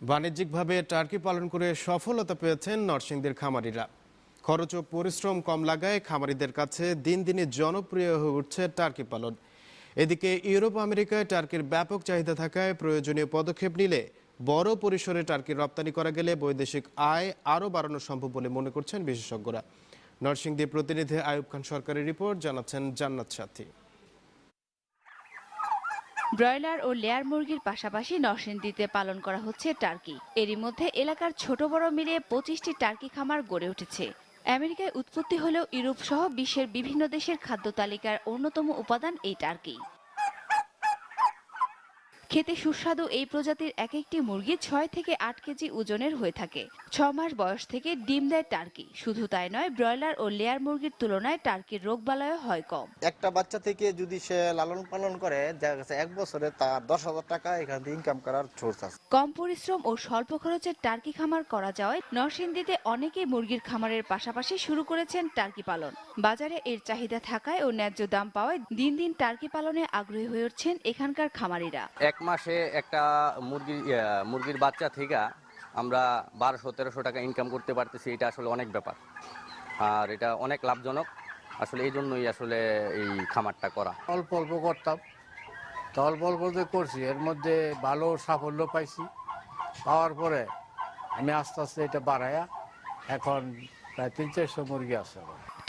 বাণিজ্যিকভাবে টার্কি পালন করে সফলতা পেয়েছেন নরসিংদীর খামারিরা। খরচ ও পরিশ্রম কম লাগায় খামারিদের কাছে দিন দিনে জনপ্রিয় হয়ে উঠছে টার্কি পালন। এদিকে ইউরোপ আমেরিকায় টার্কির ব্যাপক চাহিদা থাকায় প্রয়োজনীয় পদক্ষেপ নিলে বড় পরিসরে টার্কির রপ্তানি করা গেলে বৈদেশিক আয় আরও বাড়ানো সম্ভব বলে মনে করছেন বিশেষজ্ঞরা। নরসিংদী প্রতিনিধি আয়ুব খান সরকারের রিপোর্ট, জানাচ্ছেন জান্নাত সাথী। ব্রয়লার ও লেয়ার মুরগির পাশাপাশি নরসিংদীতে পালন করা হচ্ছে টার্কি। এরই মধ্যে এলাকার ছোট বড় মিলিয়ে 25টি টার্কি খামার গড়ে উঠেছে। আমেরিকায় উৎপত্তি হলেও ইউরোপ সহ বিশ্বের বিভিন্ন দেশের খাদ্য তালিকার অন্যতম উপাদান এই টার্কি। খেতে সুস্বাদু এই প্রজাতির এক একটি মুরগি 6 থেকে 8 কেজি ওজনের হয়ে থাকে। 6 মাস বয়স থেকে ডিম দেয় টার্কি। শুধু তাই নয়, ব্রয়লার ও লেয়ার মুরগির তুলনায় টার্কির রোগবালাইও হয় কম। একটা বাচ্চা থেকে যদি সে লালন পালন করে, দেখা গেছে 1 বছরে তার 10,000 টাকা এখান থেকে ইনকাম করার সোর্স আছে। কম পরিশ্রম ও স্বল্প খরচের টার্কি খামার করা যাওয়ায় নরসিংদীতে অনেকেই মুরগির খামারের পাশাপাশি শুরু করেছেন টার্কি পালন। বাজারে এর চাহিদা থাকায় ও ন্যায্য দাম পাওয়ায় দিন দিন টার্কি পালনে আগ্রহী হয়ে উঠছেন এখানকার খামারিরা। এক মাসে একটা মুরগির বাচ্চা থেকে আমরা 1200-1300 টাকা ইনকাম করতে পারতেছি। এটা আসলে অনেক ব্যাপার, আর এটা অনেক লাভজনক। আসলে এই জন্যই আসলে এই খামারটা করা। অল্প অল্প করতাম, তো অল্প অল্প যে করছি এর মধ্যে ভালো সাফল্য পাইছি। পাওয়ার পরে আমি আস্তে আস্তে এটা বাড়াইয়া এখন প্রায় 300-400 মুরগি আছে।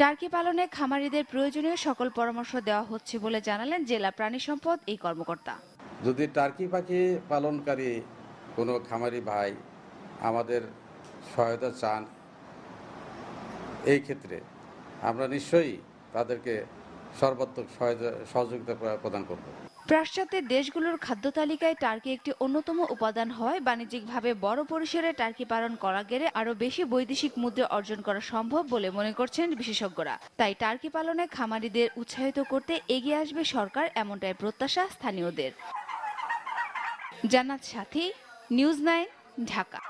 টার্কি পালনে খামারিদের প্রয়োজনীয় সকল পরামর্শ দেওয়া হচ্ছে বলে জানালেন জেলা প্রাণী সম্পদ এই কর্মকর্তা। যদি টার্কি পাখি পালনকারী কোনো খামারি ভাই আমাদের সহায়তা চান, এই ক্ষেত্রে আমরা নিশ্চয়ই তাদেরকে সর্বাত্মক সহযোগিতা প্রদান করব। পাশ্চাত্যের দেশগুলোর খাদ্য তালিকায় টার্কি একটি অন্যতম উপাদান হয়। বাণিজ্যিকভাবে বড় পরিসরে টার্কি পালন করা গেলে আরও বেশি বৈদেশিক মুদ্রা অর্জন করা সম্ভব বলে মনে করছেন বিশেষজ্ঞরা। তাই টার্কি পালনে খামারিদের উৎসাহিত করতে এগিয়ে আসবে সরকার, এমনটাই প্রত্যাশা স্থানীয়দের। জান্নাত সাথী, নিউজ 9, ঢাকা।